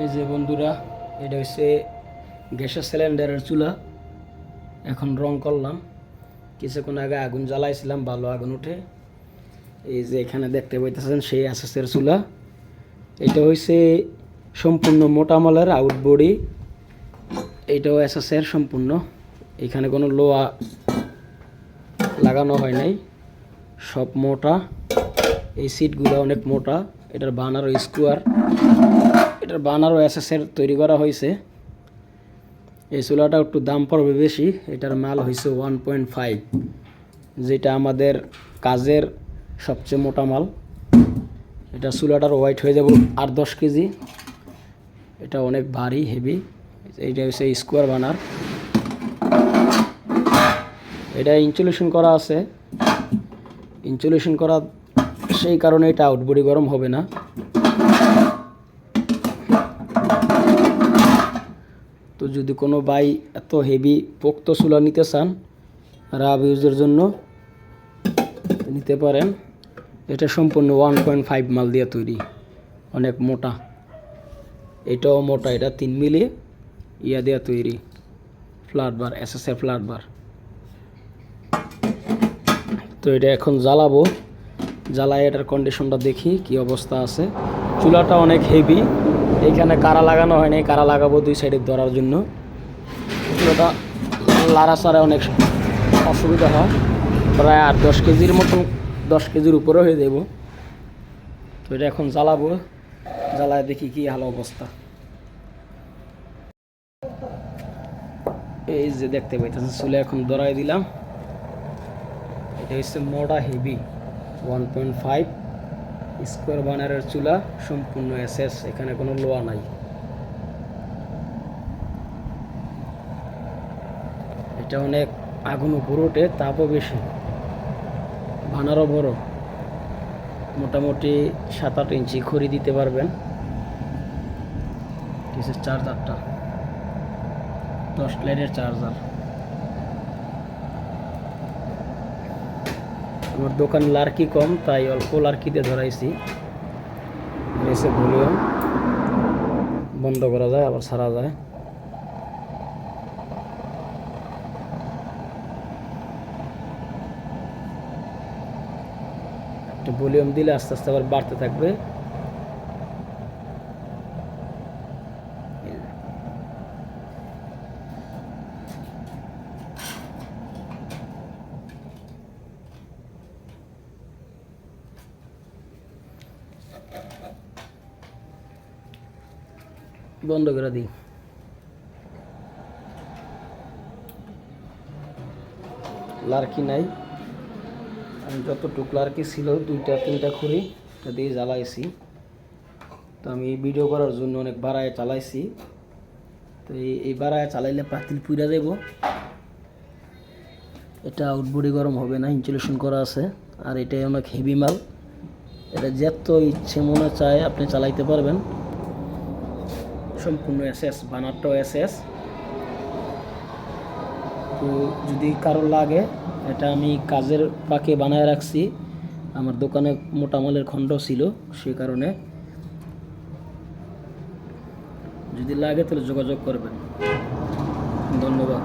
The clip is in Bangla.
এই যে বন্ধুরা, এটা হচ্ছে গ্যাসের সিলিন্ডারের চুলা। এখন রং করলাম, কিছুক্ষণ আগে আগুন জ্বালাইছিলাম, ভালো আগুন উঠে। এই যে এখানে দেখতে পাইতেছেন সেই এসএসের চুলা। এটা হচ্ছে সম্পূর্ণ মোটা মালের আউটবডি, এইটাও এসএসের সম্পূর্ণ। এখানে কোনো লোহা লাগানো হয় নাই, সব মোটা। এই সিটগুলো অনেক মোটা। এটার বানারও স্কোয়ার, এটার বানারও এসএসের তৈরি করা হয়েছে। এই চুলাটা একটু দাম পড়বে বেশি, এটার মাল হয়েছে 1.5, যেটা আমাদের কাজের সবচেয়ে মোটা মাল। এটা চুলাটার ওয়েট হয়ে যাব 8-10 কেজি। এটা অনেক ভারী, হেভি। এইটা হচ্ছে স্কোয়ার বানার। এটা ইনসুলেশন করা আছে, ইনসুলেশন করা, সেই কারণে এটা আউটবডি গরম হবে না। তো যদি কোনো ভাই এত হেভি পোক্ত চুলা নিতে চান রাব ইউজের জন্য, নিতে পারেন। এটা সম্পূর্ণ 1.5 মাল দিয়ে তৈরি, অনেক মোটা। এটাও মোটা, এটা 3 মিলি ইয়া দিয়ে তৈরি, ফ্ল্যাট বার, এসএসএর ফ্ল্যাট বার। তো এটা এখন জ্বালাবো, জ্বালায় এটার কন্ডিশনটা দেখি কি অবস্থা আছে। চুলাটা অনেক হেভি, এইখানে কারা লাগানো হয় নাই, কারা লাগাবো 2 সাইডে ধরার জন্য। চুলাটা লাড়াচাড়া অনেক অসুবিধা হয়, প্রায় 8-10 কেজির মতন, 10 কেজির উপরে হয়ে যাব। তো এটা এখন জ্বালাবো, জ্বালায় দেখি কি হাল অবস্থা। এই যে দেখতে পাইতেছেন চুলে এখন ধরাই দিলাম। এটা হচ্ছে মোটা হেভি 1.5 স্কোয়ার বানারের চুলা, সম্পূর্ণ এসএস, এখানে কোনো লোহা নাই। এটা অনেক আগুন উপরে ওঠে, তাপও বেশি, বানারও বড়, মোটামুটি 7-8 ইঞ্চি খড়ি দিতে পারবেন। চার্জারটা 10 লাইনের চার্জার। আমার দোকান লার্কি কম, তাই অল্প লার্কিতে ধরাইছি। এসে ভলিউম বন্ধ করা যায়, আবার ছাড়া যায়। একটা ভলিউম দিলে আস্তে আস্তে আবার বাড়তে থাকবে। বন্ধ করে দিই। লার্কি নাই, আমি যতটুক লার্কি ছিল 2-3টা খড়ি এটা দিয়ে জ্বালাইছি। তো আমি ভিডিও করার জন্য অনেক বাড়ায় চালাইছি। তো এই বাড়ায় চালাইলে পাতিল পুড়ে যাব। এটা আউটবডি গরম হবে না, ইনসুলেশন করা আছে। আর এটাই অনেক হেভি মাল, এটা যত ইচ্ছে মনে চায় আপনি চালাইতে পারবেন। সম্পূর্ণ এসএস, বানারটাও এসএস। তো যদি কারো লাগে, এটা আমি কাজের ফাঁকে বানায় রাখছি। আমার দোকানে মোটা মালের খণ্ড ছিল, সেই কারণে যদি লাগে তাহলে যোগাযোগ করবেন। ধন্যবাদ।